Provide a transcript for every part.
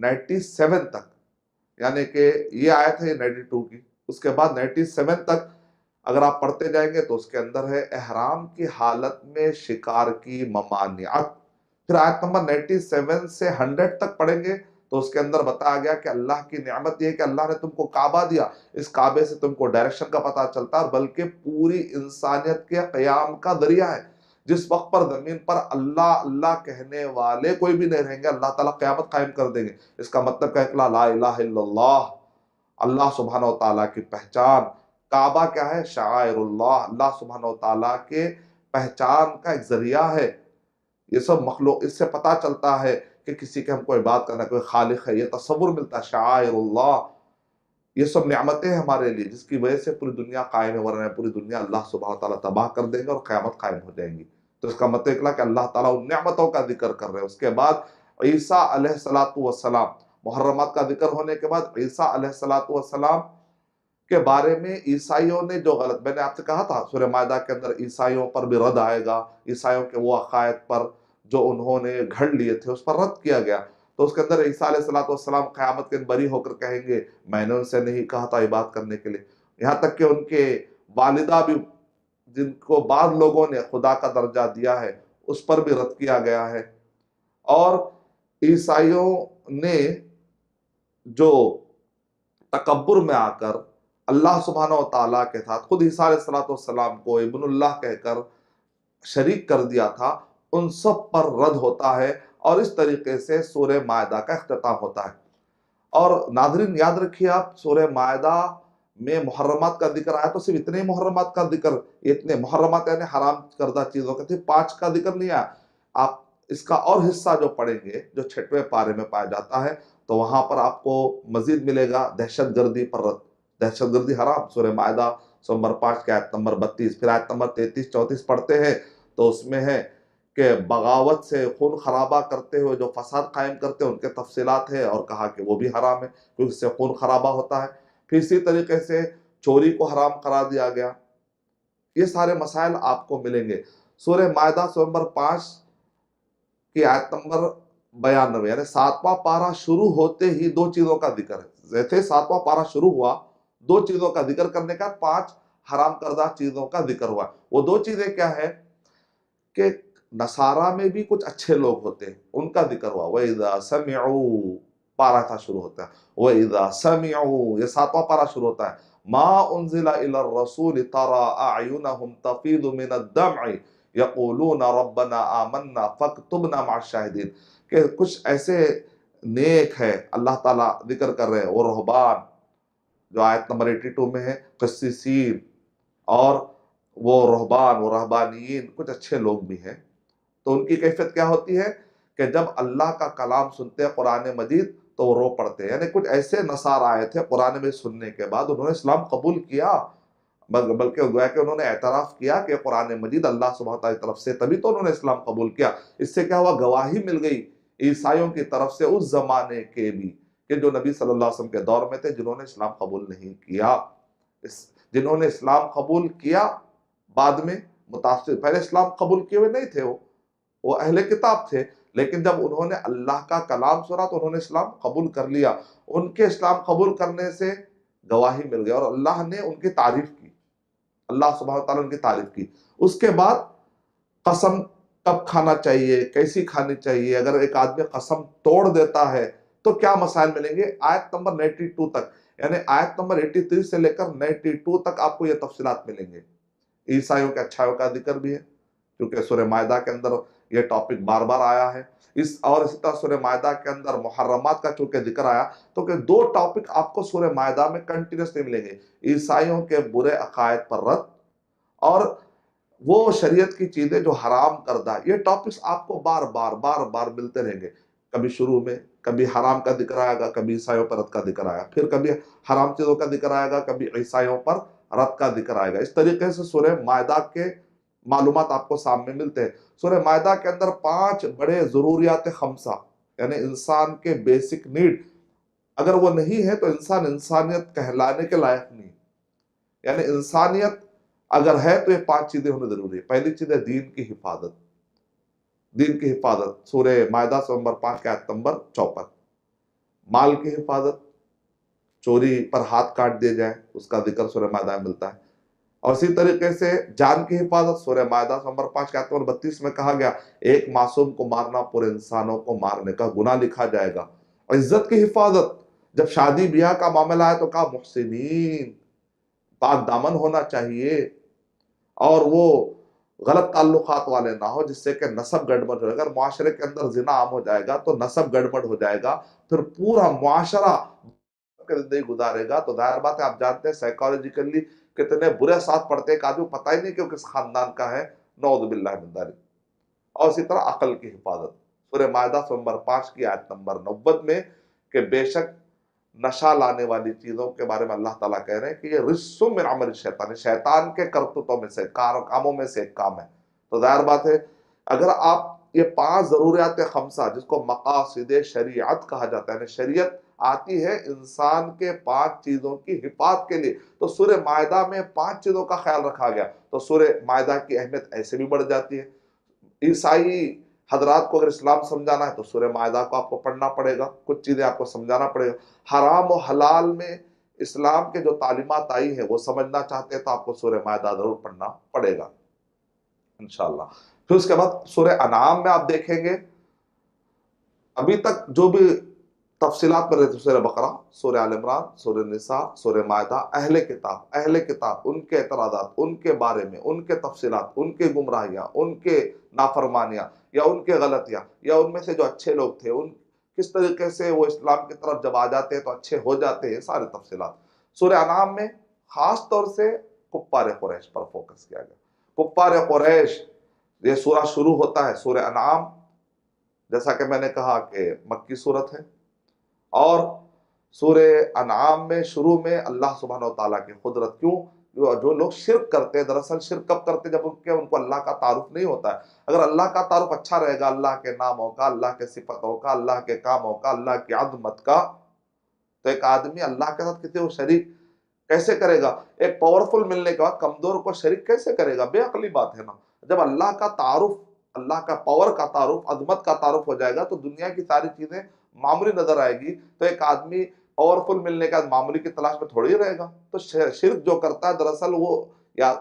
97 تک، یعنی کہ یہ آیت ہے 92 کی، اس کے بعد 97 تک اگر آپ پڑھتے جائیں گے تو اس کے اندر ہے احرام کی حالت میں شکار کی ممانعت۔ پھر آیت نمبر 97 سے 100 تک پڑھیں گے تو اس کے اندر بتایا گیا کہ اللہ کی نعمت یہ ہے کہ اللہ نے تم کو کعبہ دیا، اس کعبے سے تم کو ڈائریکشن کا پتہ چلتا ہے، اور بلکہ پوری انسانیت کے قیام کا ذریعہ ہے۔ جس وقت پر زمین پر اللہ اللہ کہنے والے کوئی بھی نہیں رہیں گے، اللہ تعالیٰ قیامت قائم کر دیں گے۔ اس کا مطلب کہ لا الہ الا اللہ، اللہ سبحانہ و تعالیٰ کی پہچان۔ کعبہ کیا ہے؟ شعائر اللہ، اللہ سبحانہ و تعالیٰ کے پہچان کا ایک ذریعہ ہے۔ یہ سب مخلوق، اس سے پتہ چلتا ہے کہ کسی کے ہم کو عبادت کرنا، کوئی خالق ہے، یہ تصور ملتا ہے۔ شعائر اللہ، یہ سب نعمتیں ہیں ہمارے لیے جس کی وجہ سے پوری دنیا قائم ہے، ورنہ پوری دنیا اللہ سبحانہ تعالیٰ تباہ کر دیں گے اور قیامت قائم ہو جائیں گی۔ تو اس کا مطلب نکلا کہ اللہ تعالیٰ ان نعمتوں کا ذکر کر رہے ہیں۔ اس کے بعد عیسیٰ علیہ السلام، محرمات کا ذکر ہونے کے بعد عیسیٰ علیہ السلام کے بارے میں عیسائیوں نے جو غلط، میں نے آپ سے کہا تھا سورہ مائدہ کے اندر عیسائیوں پر بھی رد آئے گا، عیسائیوں کے وہ عقائد پر جو انہوں نے گھڑ لیے تھے اس پر رد کیا گیا۔ تو اس کے اندر عیسیٰ علیہ السلام قیامت کے دن بری ہو کر کہیں گے میں نے ان سے نہیں کہا تھا عبادت کرنے کے لیے۔ یہاں تک کہ ان کے والدہ بھی، جن کو بعض لوگوں نے خدا کا درجہ دیا ہے، اس پر بھی رد کیا گیا ہے۔ اور عیسائیوں نے جو تکبر میں آ کر اللہ سبحانہ و تعالیٰ کے ساتھ خود عیسیٰ علیہ السلام کو ابن اللہ کہہ کر شریک کر دیا تھا، ان سب پر رد ہوتا ہے، اور اس طریقے سے سورہ مائدہ کا اختتام ہوتا ہے۔ اور ناظرین یاد رکھیے آپ، سورہ مائدہ میں محرمات کا ذکر آیا تو صرف اتنے محرمات کا ذکر، اتنے محرمات یعنی حرام کردہ چیزوں کا تھے، 5 کا ذکر نہیں آیا۔ آپ اس کا اور حصہ جو پڑھیں گے جو 6ویں پارے میں پایا جاتا ہے تو وہاں پر آپ کو مزید ملے گا دہشت گردی پر رد۔ دہشت گردی حرام، سورہ مائدہ نمبر 5 کے آیت نمبر 32، پھر آیت نمبر 33-34 پڑھتے ہیں تو اس میں ہے کہ بغاوت سے خون خرابہ کرتے ہوئے جو فساد قائم کرتے ہیں ان کے تفصیلات ہے، اور کہا کہ وہ بھی حرام ہے کیونکہ اس سے خون خرابہ ہوتا ہے۔ پھر اسی طریقے سے چوری کو حرام قرار دیا گیا۔ یہ سارے مسائل آپ کو ملیں گے۔ سورہ مائدہ نمبر 5 کی آیت نمبر 92، یعنی 7واں پارہ شروع ہوتے ہی 2 چیزوں کا ذکر ہے۔ جیسے 7واں پارہ شروع ہوا 2 چیزوں کا ذکر کرنے کا، 5 حرام کردہ چیزوں کا ذکر ہوا۔ وہ 2 چیزیں کیا ہے کہ نصارہ میں بھی کچھ اچھے لوگ ہوتے ہیں، ان کا ذکر ہوا۔ وَإِذَا سَمِعُوا، پارہ تھا شروع ہوتا ہے، وَإِذَا سَمِعُوا، یہ 7واں پارہ شروع ہوتا ہے، مَا أُنزِلَ إِلَى الرَّسُولِ تَرَى أَعْيُنَهُمْ تَفِيضُ مِنَ الدَّمْعِ يَقُولُونَ رَبَّنَا آمَنَّا فَاكْتُبْنَا مَعَ الشَّاهِدِينَ، کہ کچھ ایسے نیک ہے اللہ تعالیٰ ذکر کر رہے ہیں، وہ رہبان جو آیت نمبر 82 میں ہے، قسیسین، اور وہ رہبان، وہ رہبانیین، کچھ اچھے لوگ بھی ہیں۔ تو ان کی کیفیت کیا ہوتی ہے کہ جب اللہ کا کلام سنتے ہیں قرآن مجید تو وہ رو پڑتے ہیں۔ یعنی کچھ ایسے نصارہ آئے تھے قرآن مجید سننے کے بعد انہوں نے اسلام قبول کیا، بلکہ گویا کہ انہوں نے اعتراف کیا کہ قرآن مجید اللہ سبحانہ تعالیٰ کی طرف سے، تبھی تو انہوں نے اسلام قبول کیا۔ اس سے کیا ہوا، گواہی مل گئی عیسائیوں کی طرف سے اس زمانے کے بھی کہ جو نبی صلی اللہ علیہ وسلم کے دور میں تھے، جنہوں نے اسلام قبول نہیں کیا۔ جنہوں نے اسلام قبول کیا بعد میں متاثر، پہلے اسلام قبول کیے ہوئے نہیں تھے، وہ اہل کتاب تھے، لیکن جب انہوں نے اللہ کا کلام سنا تو انہوں نے اسلام قبول کر لیا۔ ان کے اسلام قبول کرنے سے گواہی مل گئی اور اللہ نے ان کی تعریف کی، اللہ سبحانہ تعالیٰ نے ان کی تعریف کی۔ اس کے بعد قسم کب کھانا چاہیے، کیسی کھانی چاہیے، اگر ایک آدمی قسم توڑ دیتا ہے تو کیا مسائل ملیں گے، آیت نمبر 92 تک، یعنی آیت نمبر 83 سے لے کر 92 تک آپ کو یہ تفصیلات ملیں گے۔ عیسائیوں کے اچھائیوں کا ذکر بھی ہے کیونکہ سورہ مائدہ کے اندر یہ ٹاپک بار بار آیا ہے، اور اسی طرح سورہ مائدہ کے اندر محرمات کا چونکہ ذکر آیا تو کہ 2 ٹاپک آپ کو سورہ مائدہ میں کنٹینیوسلی ملیں گے، عیسائیوں کے برے عقائد پر رد اور وہ شریعت کی چیزیں جو حرام کردہ، یہ ٹاپکس آپ کو بار بار ملتے رہیں گے۔ کبھی شروع میں کبھی حرام کا ذکر آئے گا، کبھی عیسائیوں پر رد کا ذکر آیا، پھر کبھی حرام چیزوں کا ذکر آئے گا، کبھی عیسائیوں پر رد کا ذکر آئے گا۔ اس طریقے سے سورہ مائدہ کے معلومات آپ کو سامنے ملتے ہیں۔ سورہ مائدہ کے اندر 5 بڑے ضروریات خمسہ، یعنی انسان کے بیسک نیڈ، اگر وہ نہیں ہے تو انسان انسانیت کہلانے کے لائق نہیں، یعنی انسانیت اگر ہے تو یہ 5 چیزیں ہونے ضروری ہے۔ پہلی چیز ہے دین کی حفاظت، دین کی حفاظت، سورہ مائدہ نمبر 5 کے آیت نمبر 54۔ مال کی حفاظت، چوری پر ہاتھ کاٹ دیے جائیں، اس کا ذکر سورہ مائدہ میں ملتا ہے. اور اسی طریقے سے جان کی حفاظت، سورہ مائدہ نمبر 5 آیت نمبر 32 میں کہا گیا ایک معصوم کو مارنا پورے انسانوں کو مارنے کا گناہ لکھا جائے گا. اور عزت کی حفاظت، جب شادی بیاہ کا معاملہ ہے تو کہا محسنین، پاک دامن ہونا چاہیے، اور وہ غلط تعلقات والے نہ ہو جس سے کہ نسب گڑبڑ ہو. اگر معاشرے کے اندر زنا عام ہو جائے گا تو نسب گڑبڑ ہو جائے گا، پھر پورا معاشرہ زندگی گزارے گا تو ظاہر بات ہے آپ جانتے ہیں سائیکالوجیکلی کتنے برے اثرات پڑتے ہیں کہ آدمی پتہ ہی نہیں کہ وہ کس خاندان کا ہے. نعوذ باللہ من ذالک. اور اسی طرح عقل کی حفاظت، سورہ مائدہ نمبر 5 کی آیت نمبر 90 میں کہ بے شک نشہ لانے والی چیزوں کے بارے میں اللہ تعالیٰ کہہ رہے ہیں کہ یہ رجس من عمل الشیطان، شیطان کے کرتوتوں میں سے کاموں میں سے ایک کام ہے. تو ظاہر بات ہے اگر آپ یہ 5 ضروریات خمسہ جس کو مقاصد شریعت کہا جاتا ہے، یعنی شریعت آتی ہے انسان کے 5 چیزوں کی حفاظت کے لیے، تو سورہ مائدہ میں 5 چیزوں کا خیال رکھا گیا. تو سورہ مائدہ کی اہمیت ایسے بھی بڑھ جاتی ہے. عیسائی حضرات کو اگر اسلام سمجھانا ہے تو سورہ مائدہ کو آپ کو پڑھنا پڑے گا، کچھ چیزیں آپ کو سمجھانا پڑے گا. حرام و حلال میں اسلام کے جو تعلیمات آئی ہیں وہ سمجھنا چاہتے ہیں تو آپ کو سورہ مائدہ ضرور پڑھنا پڑے گا انشاءاللہ. پھر اس کے بعد سورہ انعام میں آپ دیکھیں گے ابھی تک جو بھی تفصیلات میں رہتے، سورہ بقرہ، سورہ آل عمران، سورہ نساء، سورہ مائدہ، اہل کتاب، ان کے اعتراضات، ان کے بارے میں، ان کے تفصیلات، ان کے گمراہیاں، ان کے نافرمانیاں یا ان کے غلطیاں، یا ان میں سے جو اچھے لوگ تھے ان کس طریقے سے وہ اسلام کی طرف جب آ جاتے ہیں تو اچھے ہو جاتے ہیں، سارے تفصیلات. سورہ انعام میں خاص طور سے کفار قریش پر فوکس کیا گیا. کفار قریش، یہ سورہ شروع ہوتا ہے سورہ انعام، جیسا کہ میں نے کہا کہ مکی صورت ہے. اور سورہ انعام میں شروع میں اللہ سبحانہ و تعالیٰ کی قدرت، کیوں جو لوگ شرک کرتے ہیں دراصل شرک کب کرتے ہیں؟ جب ان کو اللہ کا تعارف نہیں ہوتا ہے. اگر اللہ کا تعارف اچھا رہے گا، اللہ کے ناموں کا، اللہ کے صفتوں کا، اللہ کے کاموں کا، اللہ کی عظمت کا، تو ایک آدمی اللہ کے ساتھ کسی کو شریک کیسے کرے گا؟ ایک پاورفل ملنے کے بعد کمزور کو شریک کیسے کرے گا؟ بے عقلی بات ہے نا. جب اللہ کا تعارف، اللہ کا پاور کا تعارف، عظمت کا تعارف ہو جائے گا تو دنیا کی ساری چیزیں معمولی نظر آئے گی. تو ایک آدمی پاورفل ملنے کا معمولی کی تلاش میں تھوڑی رہے گا. تو شرک جو کرتا ہے دراصل وہ یا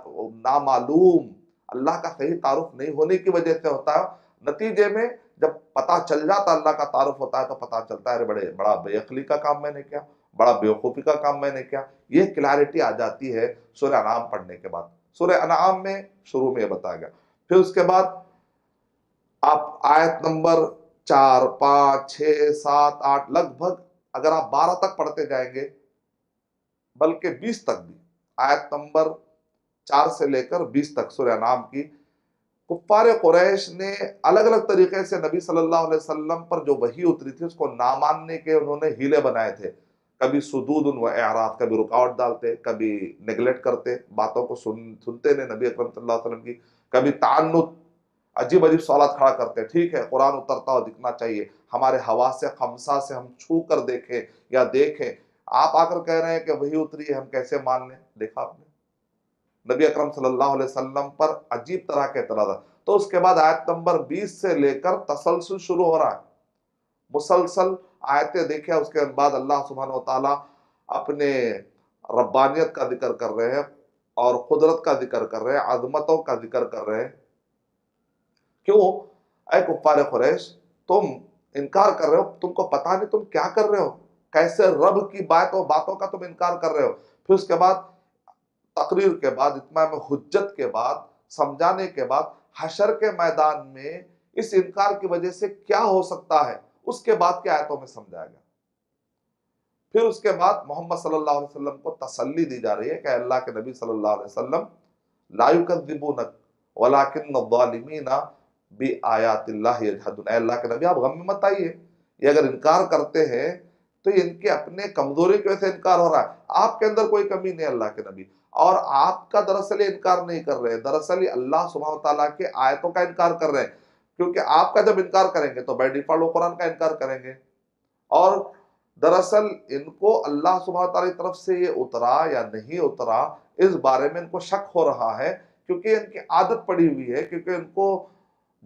نامعلوم اللہ کا صحیح تعارف نہیں ہونے کی وجہ سے ہوتا ہے. نتیجے میں جب پتہ چل جاتا اللہ کا تعارف ہوتا ہے تو پتہ چلتا ہے بڑا بے عقلی کا کام میں نے کیا، بڑا بیوقوفی کا کام میں نے کیا. یہ کلیئرٹی آ جاتی ہے سورہ انعام پڑھنے کے بعد. سورہ انعام میں شروع میں یہ بتایا گیا. پھر اس کے بعد آپ آیت نمبر 4، 5، 6، 7، 8 لگ بھگ اگر آپ 12 تک پڑھتے جائیں گے، بلکہ 20 تک بھی، آیت نمبر 4 سے لے کر 20 تک سورہ انعام کی، کفار قریش نے الگ الگ طریقے سے نبی صلی اللہ علیہ وسلم پر جو وحی اتری تھی اس کو نہ ماننے کے انہوں نے ہیلے بنائے تھے. کبھی سدود و اعراض، کبھی رکاوٹ ڈالتے، کبھی نیگلیکٹ کرتے، باتوں کو سنتے نہیں نبی اکرم صلی اللہ علیہ وسلم کی. کبھی تعنت، عجیب عجیب سوالات کھڑا کرتے. ٹھیک ہے قرآن اترتا ہو دکھنا چاہیے، ہمارے حواس خمسہ سے ہم چھو کر دیکھیں یا دیکھیں. آپ آ کر کہہ رہے ہیں کہ وہی اتری ہے، ہم کیسے مان لیں؟ دیکھا آپ نے نبی اکرم صلی اللہ علیہ وسلم پر عجیب طرح کے اعتراضات. تو اس کے بعد آیت نمبر 20 سے لے کر تسلسل شروع ہو رہا ہے، مسلسل آیتیں دیکھیں. اس کے بعد اللہ سبحانہ و تعالیٰ اپنے ربانیت کا ذکر کر رہے ہیں اور قدرت کا ذکر کر رہے ہیں، عظمتوں کا ذکر کر رہے ہیں. کیوں اے کفار قریش تم انکار کر رہے ہو؟ تم کو پتا نہیں تم کیا کر رہے ہو؟ کیسے رب کی باتوں کا تم انکار کر رہے ہو؟ پھر اس کے بعد تقریر کے بعد، اتمام حجت کے بعد، سمجھانے کے بعد، حشر کے میدان میں اس انکار کی وجہ سے کیا ہو سکتا ہے اس کے بعد کی آیتوں میں سمجھایا گیا. پھر اس کے بعد محمد صلی اللہ علیہ وسلم کو تسلی دی جا رہی ہے کہ اللہ کے نبی صلی اللہ علیہ وسلم لا یکذبونک ولکن الظالمین بآیات اللہ یجحدون. اے اللہ کے نبی آپ غم میں مت آئیے، یہ اگر انکار کرتے ہیں تو ان کے اپنے کمزوری کی وجہ سے انکار ہو رہا ہے. آپ کے اندر کوئی کمی نہیں اللہ کے نبی، اور آپ کا دراصل انکار نہیں کر رہے، دراصل اللہ سبحانہ وتعالیٰ کے آیتوں کا انکار کر رہے ہیں. کیونکہ آپ کا جب انکار کریں گے تو بائی ڈیفالٹ وہ قرآن کا انکار کریں گے. اور دراصل ان کو اللہ سبحانہ تعالیٰ کی طرف سے یہ اترا یا نہیں اترا اس بارے میں ان کو شک ہو رہا ہے، کیونکہ ان کی عادت پڑی ہوئی ہے، کیونکہ ان کو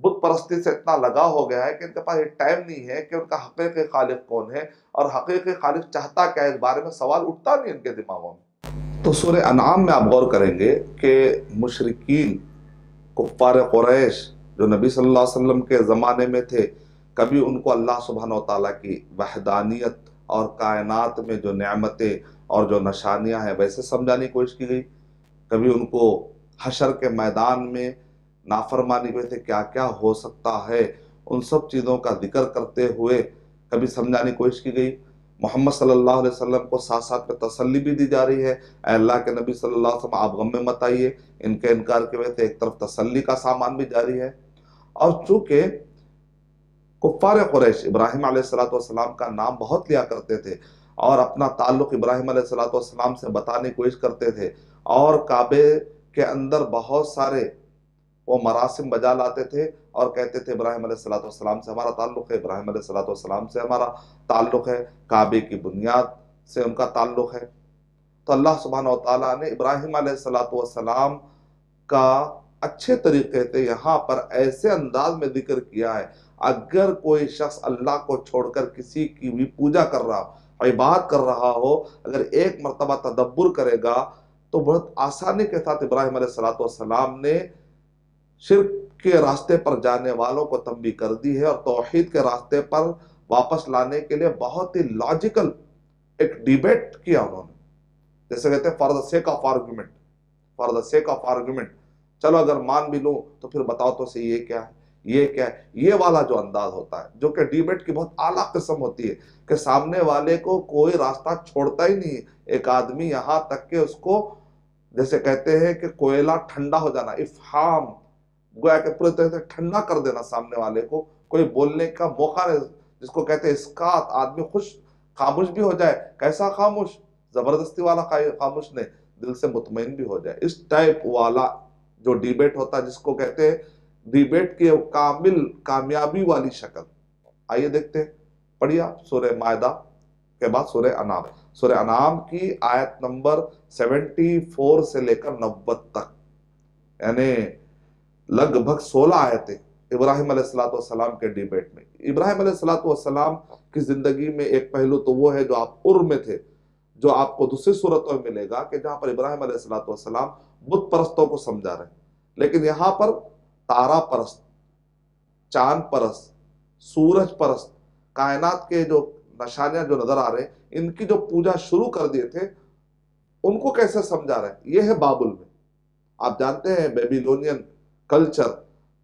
بت پرستی سے اتنا لگا ہو گیا ہے کہ ان کے پاس یہ ٹائم نہیں ہے کہ ان کا حقیقی خالق کون ہے اور حقیقی خالق چاہتا کیا ہے، اس بارے میں سوال اٹھتا نہیں ان کے دماغوں میں۔ تو سورہ انعام میں آپ غور کریں گے کہ مشرکین کفار قریش جو نبی صلی اللہ علیہ وسلم کے زمانے میں تھے، کبھی ان کو اللہ سبحانہ و تعالیٰ کی وحدانیت اور کائنات میں جو نعمتیں اور جو نشانیاں ہیں ویسے سمجھانے کی کوشش کی گئی، کبھی ان کو حشر کے میدان میں نافرمانی کی وجہ سے کیا کیا ہو سکتا ہے ان سب چیزوں کا ذکر کرتے ہوئے کبھی سمجھانے کی کوشش کی گئی۔ محمد صلی اللہ علیہ وسلم کو ساتھ ساتھ میں تسلی بھی دی جا رہی ہے، اے اللہ کے نبی صلی اللہ علیہ وسلم آپ غم میں مت آئیے، ان کے انکار کی وجہ سے ایک طرف تسلی کا سامان بھی جاری ہے۔ اور چونکہ کفار قریش ابراہیم علیہ السلام کا نام بہت لیا کرتے تھے اور اپنا تعلق ابراہیم علیہ السلام سے بتانے کی کوشش کرتے تھے، اور کعبے کے اندر بہت سارے وہ مراسم بجا لاتے تھے اور کہتے تھے ابراہیم علیہ السلام سے ہمارا تعلق ہے، ابراہیم علیہ السلام سے ہمارا تعلق ہے، کعبے کی بنیاد سے ان کا تعلق ہے۔ تو اللہ سبحانہ و تعالیٰ نے ابراہیم علیہ السلام کا اچھے طریقے سے یہاں پر ایسے انداز میں ذکر کیا ہے، اگر کوئی شخص اللہ کو چھوڑ کر کسی کی بھی پوجا کر رہا ہو، عبادت کر رہا ہو، اگر ایک مرتبہ تدبر کرے گا تو بہت آسانی کے ساتھ ابراہیم علیہ السلام نے شرک کے راستے پر جانے والوں کو تنبیہ کر دی ہے اور توحید کے راستے پر واپس لانے کے لیے بہت ہی لاجیکل ایک ڈیبیٹ کیا انہوں نے، جیسے کہتے ہیں for the sake of argument, for the sake of argument, چلو اگر مان بھی لوں تو پھر بتاؤ تو صحیح یہ کیا ہے، یہ کیا ہے، یہ والا جو انداز ہوتا ہے جو کہ ڈیبیٹ کی بہت اعلیٰ قسم ہوتی ہے کہ سامنے والے کو کوئی راستہ چھوڑتا ہی نہیں ہے، ایک آدمی یہاں تک کہ اس کو جیسے کہتے ہیں کہ کوئلہ ٹھنڈا ہو جانا، افہام، گویا کہ پورے طرح سے ٹھنڈا کر دینا سامنے والے کو، کوئی بولنے کا موقع نہیں، جس کو کہتے ہیں اسکات، آدمی خاموش بھی ہو جائے، کیسا خاموش، زبردستی والا خاموش نہیں، دل سے مطمئن بھی ہو جائے، اس ٹائپ والا جو ڈیبیٹ ہوتا ہے جس کو کہتے ہیں ڈیبیٹ کی کامل کامیابی والی شکل۔ آئیے دیکھتے ہیں، پڑھیے آپ سورہ مائدہ کے بعد سورہ انعام، سورہ انعام کی آیت نمبر 74 سے لے کر 90 تک، یعنی لگ بھگ 16 آیتیں ابراہیم علیہ السلام کے ڈیبیٹ میں۔ ابراہیم علیہ السلام کی زندگی میں ایک پہلو تو وہ ہے جو آپ میں تھے، جو آپ کو دوسری صورتوں میں ملے گا کہ جہاں پر ابراہیم علیہ السلام بت پرستوں کو سمجھا رہے ہیں، لیکن یہاں پر تارا پرست، چاند پرست، سورج پرست، کائنات کے جو نشانیاں جو نظر آ رہے ہیں ان کی جو پوجا شروع کر دیے تھے ان کو کیسے سمجھا رہے ہیں۔ یہ ہے بابل میں، آپ جانتے ہیں بیبیلونین کلچر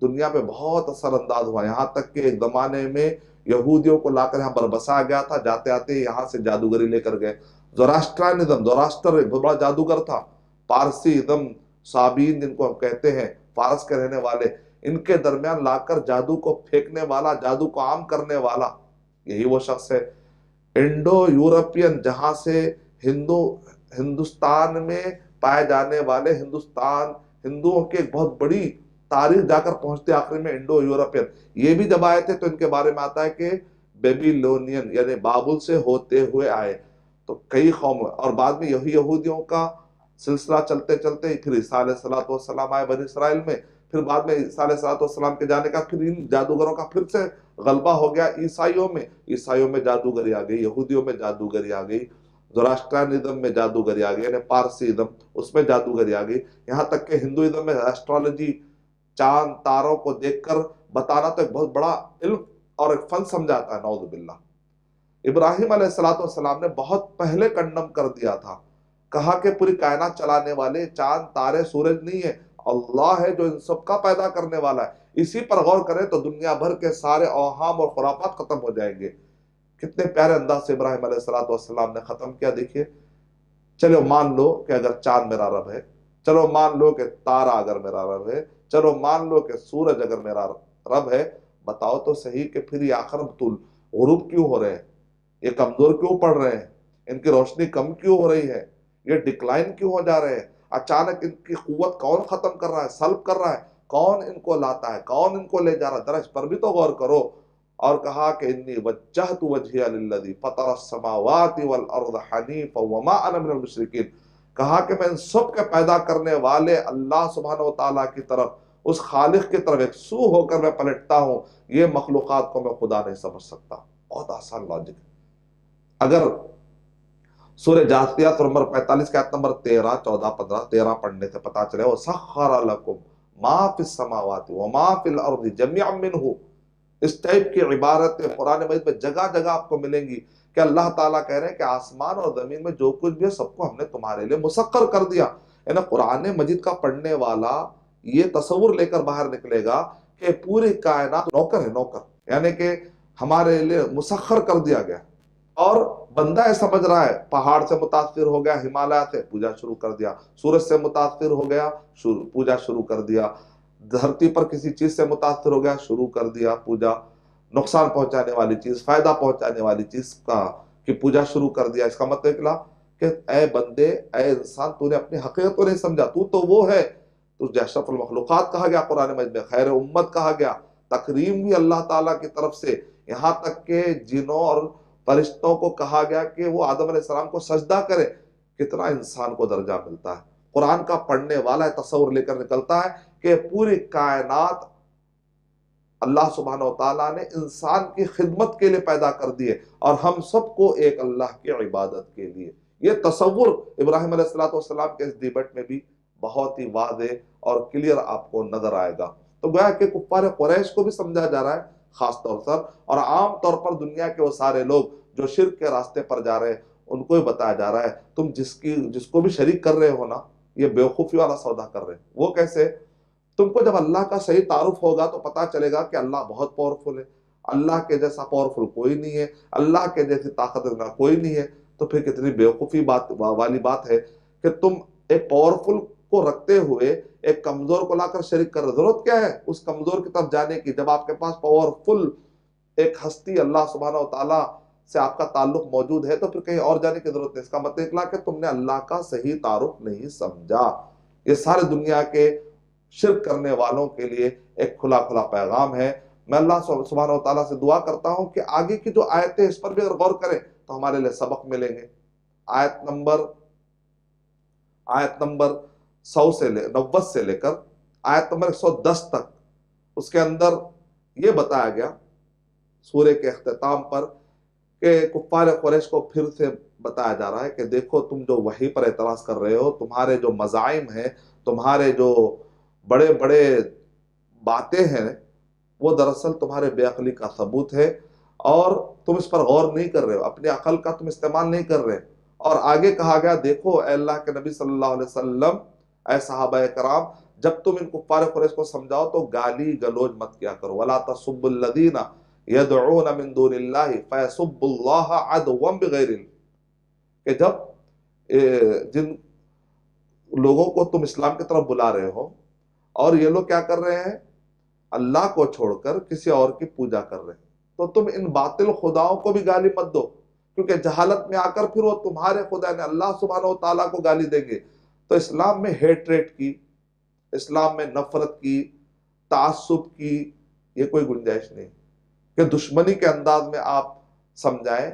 دنیا پہ بہت اثر انداز ہوا، یہاں تک کہ ایک زمانے میں یہودیوں کو لا کر یہاں پر بسا گیا تھا، جاتے آتے یہاں سے جادوگری لے کر گئے۔ زوراسٹر ایک بڑا جادوگر تھا، پارسی ازم، صابین جن کو ہم کہتے ہیں، فارس کے رہنے والے، ان کے درمیان لا کر جادو کو پھینکنے والا، جادو کو عام کرنے والا یہی وہ شخص ہے۔ انڈو یورپین جہاں سے ہندوستان میں پائے جانے والے ہندوؤں کی ایک بہت بڑی تاریخ جا کر پہنچتے آخری میں انڈو یورپین، یہ بھی جب آئے تھے تو ان کے بارے میں آتا ہے کہ بیبیلونین یعنی بابل سے ہوتے ہوئے آئے، تو کئی قوم، اور بعد میں یہی یہودیوں کا سلسلہ چلتے چلتے پھر عیسیٰ علیہ السلام آئے بنی اسرائیل میں، پھر بعد میں عیسیٰ علیہ السلام کے جانے کا پھر ان جادوگروں کا پھر سے غلبہ ہو گیا عیسائیوں میں جادوگری آ گئی، یہودیوں میں جادوگری آ گئی، زوراسترانزم میں جادوگری آ گئی، یعنی پارسی ازم اس میں جادوگری آ گئی، یہاں تک کہ ہندوازم میں ایسٹرالوجی، چاند تاروں کو دیکھ کر بتانا تو ایک بہت بڑا علم اور ایک فن سمجھاتا ہے، نعوذ باللہ۔ ابراہیم علیہ السلام نے بہت پہلے کنڈم کر دیا تھا، کہا کہ پوری کائنات چلانے والے چاند تارے سورج نہیں ہے، اللہ ہے جو ان سب کا پیدا کرنے والا ہے۔ اسی پر غور کریں تو دنیا بھر کے سارے اوہام اور خرافات ختم ہو جائیں گے۔ کتنے پیارے انداز سے ابراہیم علیہ السلام نے ختم کیا، دیکھیے، چلو مان لو کہ اگر چاند میرا رب ہے، چلو مان لو کہ تارا اگر میرا رب ہے، چلو مان لو کہ سورج اگر میرا رب ہے، بتاؤ تو صحیح کہ پھر یہ آخر غروب کیوں ہو رہے ہیں، یہ کمزور کیوں پڑ رہے ہیں، ان کی روشنی کم کیوں ہو رہی ہے، یہ ڈکلائن کیوں ہو جا رہے ہیں، اچانک ان کی قوت کون ختم کر رہا ہے، سلب کر رہا ہے، کون ان کو لاتا ہے، کون ان کو لے جا رہا ہے، ذرا اس پر بھی تو غور کرو۔ اور کہا کہ انی وجہت وجہی للذی فطر السماوات والارض حنیفا وما انا من المشرکین، کہا کہ میں ان سب کے پیدا کرنے والے اللہ سبحانہ و تعالیٰ کی طرف اس خالق کی طرف ایک سو ہو کر میں پلٹتا ہوں، یہ مخلوقات کو میں خدا نہیں سمجھ سکتا۔ بہت آسان لاجک ہے۔ اگر سورہ جاثیات نمبر 45 کے آیت نمبر 13، 14، 15، 13 پڑھنے سے پتا چلے وَسَخَّرَ لَكُم مَا فِي السَّمَاوَاتِ وَمَا فِي الْأَرْضِ جَمِيعًا مِّنْهُ، اس ٹائپ کی عبارتیں قرآن مجید میں جگہ جگہ آپ کو ملیں گی کہ اللہ تعالیٰ کہہ رہے ہیں کہ آسمان اور زمین میں جو کچھ بھی ہے سب کو ہم نے تمہارے لیے مسخر کر دیا۔ یعنی قرآن مجید کا پڑھنے والا یہ تصور لے کر باہر نکلے گا کہ پوری کائنات نوکر ہے، نوکر، یعنی کہ ہمارے لیے مسخر کر دیا گیا۔ اور بندہ یہ سمجھ رہا ہے پہاڑ سے متاثر ہو گیا، ہمالیہ سے پوجا شروع کر دیا، سورج سے متاثر ہو گیا پوجا شروع کر دیا، دھرتی پر کسی چیز سے متاثر ہو گیا شروع کر دیا پوجا، نقصان پہنچانے والی چیز، فائدہ پہنچانے والی چیز کی پوجا شروع کر دیا۔ اس کا مطلب نکلا کہ اے بندے، اے انسان، تو نے اپنی حقیقت کو نہیں سمجھا، تو وہ ہے، تجھے اشرف المخلوقات کہا گیا، قرآن مجید میں خیر امت کہا گیا، تکریم بھی اللہ تعالیٰ کی طرف سے، یہاں تک کہ جنوں اور فرشتوں کو کہا گیا کہ وہ آدم علیہ السلام کو سجدہ کرے۔ کتنا انسان کو درجہ ملتا ہے۔ قرآن کا پڑھنے والا تصور لے کر نکلتا ہے کہ پوری کائنات اللہ سبحانہ و تعالیٰ نے انسان کی خدمت کے لیے پیدا کر دیے اور ہم سب کو ایک اللہ کی عبادت کے لیے۔ یہ تصور ابراہیم علیہ السلام کے اس ڈیبیٹ میں بھی بہت ہی واضح اور کلیئر آپ کو نظر آئے گا۔ تو گویا کہ کفار قریش کو بھی سمجھا جا رہا ہے خاص طور پر، اور عام طور پر دنیا کے وہ سارے لوگ جو شرک کے راستے پر جا رہے ہیں ان کو بھی بتایا جا رہا ہے تم جس کو بھی شریک کر رہے ہو نا، یہ بیوقوفی والا سودا کر رہے ہیں۔ وہ کیسے؟ تم کو جب اللہ کا صحیح تعارف ہوگا تو پتا چلے گا کہ اللہ بہت پاورفل ہے، اللہ کے جیسا پاورفل کوئی نہیں ہے، اللہ کے جیسی طاقت والا کوئی نہیں ہے۔ تو پھر کتنی بیوقوفی والی بات ہے کہ تم ایک پاورفل کو رکھتے ہوئے ایک کمزور کو لا کر شریک کر رہے۔ ضرورت کیا ہے اس کمزور کی طرف جانے کی جب آپ کے پاس پاورفل ایک ہستی اللہ سبحانہ و تعالیٰ سے آپ کا تعلق موجود ہے؟ تو پھر کہیں اور جانے کی ضرورت نہیں۔ اس کا مطلب نکلا کہ تم نے اللہ کا صحیح تعارف نہیں سمجھا۔ یہ سارے دنیا کے شرک کرنے والوں کے لیے ایک کھلا کھلا پیغام ہے۔ میں اللہ سبحانہ و تعالیٰ سے دعا کرتا ہوں کہ آگے کی جو آیتیں اس پر بھی اگر غور کریں تو ہمارے لیے سبق ملیں گے۔ آیت نمبر 90 سے لے کر آیت نمبر 110 تک، اس کے اندر یہ بتایا گیا سورہ کے اختتام پر کہ کفار قریش کو پھر سے بتایا جا رہا ہے کہ دیکھو تم جو وحی پر اعتراض کر رہے ہو، تمہارے جو مزاعم ہیں، تمہارے جو بڑے بڑے باتیں ہیں، وہ دراصل تمہارے بے عقلی کا ثبوت ہے اور تم اس پر غور نہیں کر رہے ہو، اپنی عقل کا تم استعمال نہیں کر رہے۔ اور آگے کہا گیا دیکھو اے اللہ کے نبی صلی اللہ علیہ وسلم، اے صحابہ کرام، جب تم ان کفار قریش کو سمجھاؤ تو گالی گلوج مت کیا کرو۔ وَلَا تَسُبُّوا الَّذِينَ يَدْعُونَ مِن دُونِ اللَّهِ فَيَسُبُّوا اللَّهَ عَدْوًا بِغَيْرِ علم، کہ جب جن لوگوں کو تم اسلام کی طرف بلا رہے ہو اور یہ لوگ کیا کر رہے ہیں، اللہ کو چھوڑ کر کسی اور کی پوجا کر رہے ہیں، تو تم ان باطل خداؤں کو بھی گالی مت دو، کیونکہ جہالت میں آ کر پھر وہ تمہارے خدا نے اللہ سبحانہ و تعالیٰ کو گالی دیں گے۔ تو اسلام میں ہیٹریٹ کی، اسلام میں نفرت کی، تعصب کی یہ کوئی گنجائش نہیں کہ دشمنی کے انداز میں آپ سمجھائیں،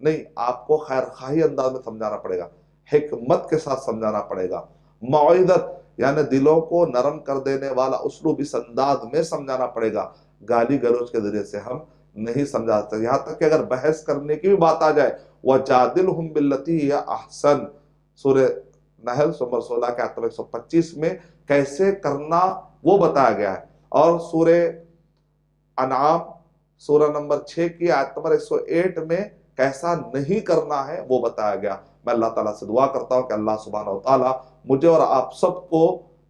نہیں، آپ کو خیر خواہی انداز میں سمجھانا پڑے گا، حکمت کے ساتھ سمجھانا پڑے گا، موعظت یعنی دلوں کو نرم کر دینے والا اسلوب اس انداز میں سمجھانا پڑے گا۔ گالی گلوچ کے ذریعے سے ہم نہیں سمجھا سکتے۔ یہاں تک کہ اگر بحث کرنے کی بھی بات آ جائے، وَجَادِلْهُمْ بِالَّتِي هِيَ أَحْسَنُ، سورہ نحل نمبر 16 کے آیت 125 میں کیسے کرنا وہ بتایا گیا ہے، اور سورہ انعام سورہ نمبر 6 کی آیت نمبر 108 میں کیسا نہیں کرنا ہے وہ بتایا گیا۔ میں اللہ تعالیٰ سے دعا کرتا ہوں کہ اللہ سبحانہ و تعالیٰ مجھے اور آپ سب کو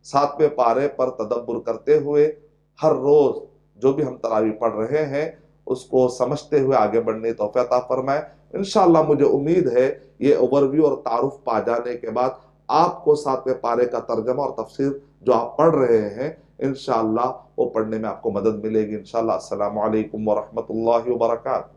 7ویں پارے پر تدبر کرتے ہوئے ہر روز جو بھی ہم تراویح پڑھ رہے ہیں اس کو سمجھتے ہوئے آگے بڑھنے کی توفیق عطا فرمائے۔ انشاءاللہ مجھے امید ہے یہ اوورویو اور تعارف پا جانے کے بعد آپ کو 7ویں پارے کا ترجمہ اور تفسیر جو آپ پڑھ رہے ہیں انشاءاللہ وہ پڑھنے میں آپ کو مدد ملے گی انشاءاللہ۔ السلام علیکم ورحمۃ اللہ وبرکاتہ۔